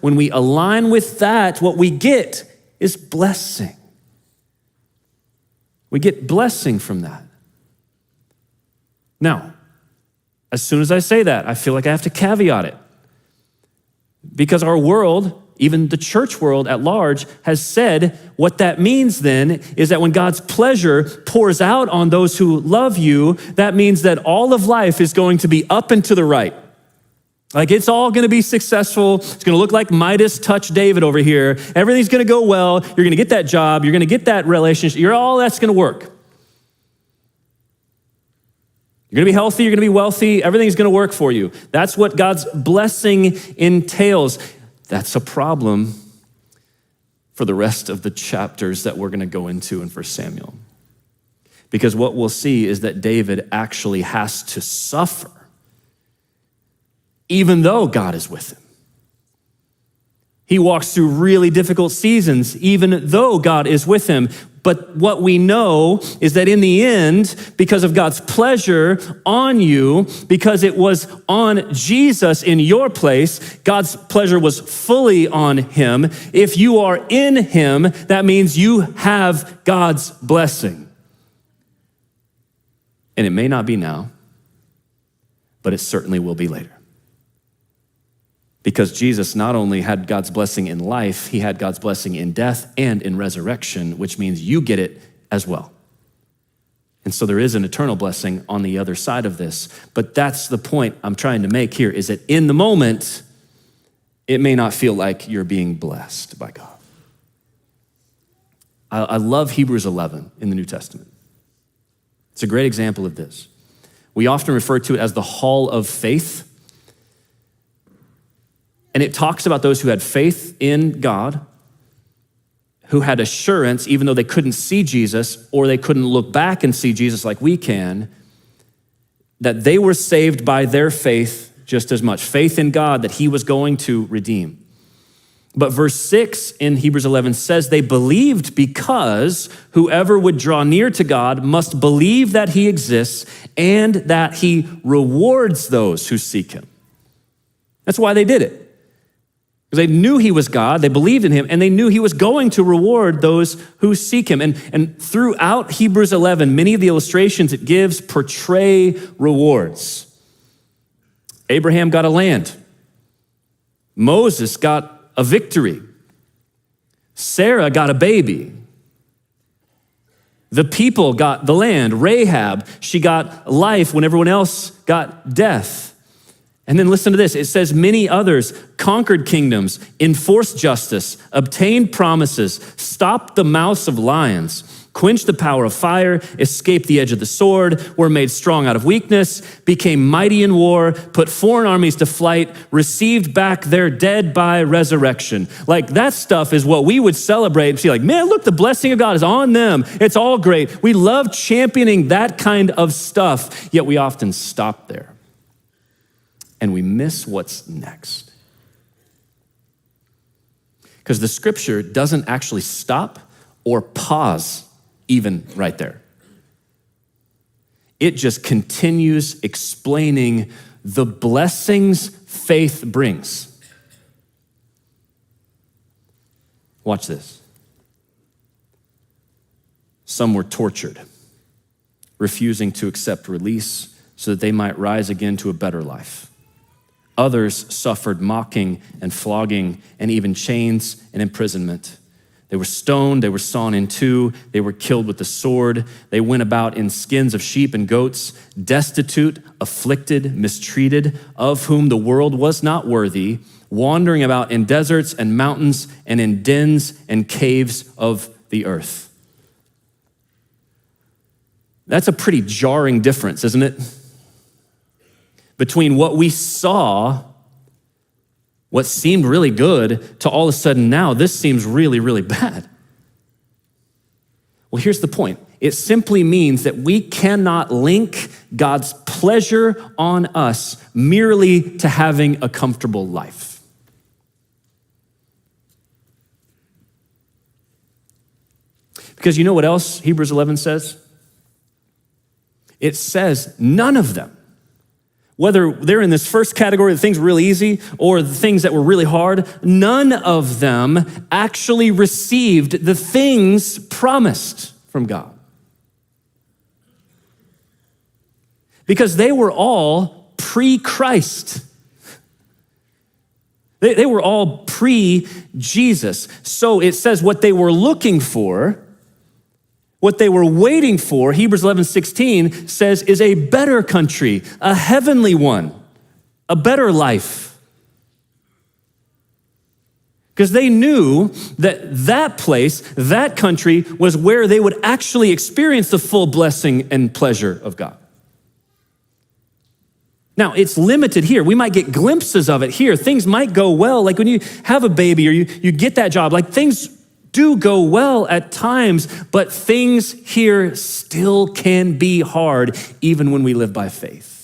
when we align with that, what we get is blessing. We get blessing from that. Now, as soon as I say that, I feel like I have to caveat it. Because our world, even the church world at large, has said what that means then is that when God's pleasure pours out on those who love you, that means that all of life is going to be up and to the right. Like it's all gonna be successful. It's gonna look like Midas touched David over here. Everything's gonna go well. You're gonna get that job. You're gonna get that relationship. All that's gonna work. You're gonna be healthy, you're gonna be wealthy, everything's gonna work for you. That's what God's blessing entails. That's a problem for the rest of the chapters that we're gonna go into in 1 Samuel. Because what we'll see is that David actually has to suffer, even though God is with him. He walks through really difficult seasons, even though God is with him. But what we know is that in the end, because of God's pleasure on you, because it was on Jesus in your place, God's pleasure was fully on him. If you are in him, that means you have God's blessing. And it may not be now, but it certainly will be later. Because Jesus not only had God's blessing in life, he had God's blessing in death and in resurrection, which means you get it as well. And so there is an eternal blessing on the other side of this. But that's the point I'm trying to make here, is that in the moment, it may not feel like you're being blessed by God. I love Hebrews 11 in the New Testament. It's a great example of this. We often refer to it as the hall of faith. And it talks about those who had faith in God, who had assurance, even though they couldn't see Jesus or they couldn't look back and see Jesus like we can, that they were saved by their faith just as much. Faith in God that he was going to redeem. But verse 6 in Hebrews 11 says they believed because whoever would draw near to God must believe that he exists and that he rewards those who seek him. That's why they did it. Because they knew he was God, they believed in him, and they knew he was going to reward those who seek him. And throughout Hebrews 11, many of the illustrations it gives portray rewards. Abraham got a land. Moses got a victory. Sarah got a baby. The people got the land. Rahab, she got life when everyone else got death. And then listen to this. It says many others conquered kingdoms, enforced justice, obtained promises, stopped the mouths of lions, quenched the power of fire, escaped the edge of the sword, were made strong out of weakness, became mighty in war, put foreign armies to flight, received back their dead by resurrection. Like that stuff is what we would celebrate and see like, man, look, the blessing of God is on them. It's all great. We love championing that kind of stuff, yet we often stop there. And we miss what's next. Because the scripture doesn't actually stop or pause even right there. It just continues explaining the blessings faith brings. Watch this. Some were tortured, refusing to accept release so that they might rise again to a better life. Others suffered mocking and flogging and even chains and imprisonment. They were stoned, they were sawn in two, they were killed with the sword. They went about in skins of sheep and goats, destitute, afflicted, mistreated, of whom the world was not worthy, wandering about in deserts and mountains and in dens and caves of the earth. That's a pretty jarring difference, isn't it? Between what we saw, what seemed really good, to all of a sudden now, this seems really, really bad. Well, here's the point. It simply means that we cannot link God's pleasure on us merely to having a comfortable life. Because you know what else Hebrews 11 says? It says none of them whether they're in this first category, the things were really easy, or the things that were really hard, none of them actually received the things promised from God. Because they were all pre-Christ. They were all pre-Jesus. So it says what they were looking for, what they were waiting for, Hebrews 11:16 says, is a better country, a heavenly one, a better life. Because they knew that that place, that country, was where they would actually experience the full blessing and pleasure of God. Now, it's limited here. We might get glimpses of it here. Things might go well, like when you have a baby or you get that job, like things do go well at times, but things here still can be hard even when we live by faith.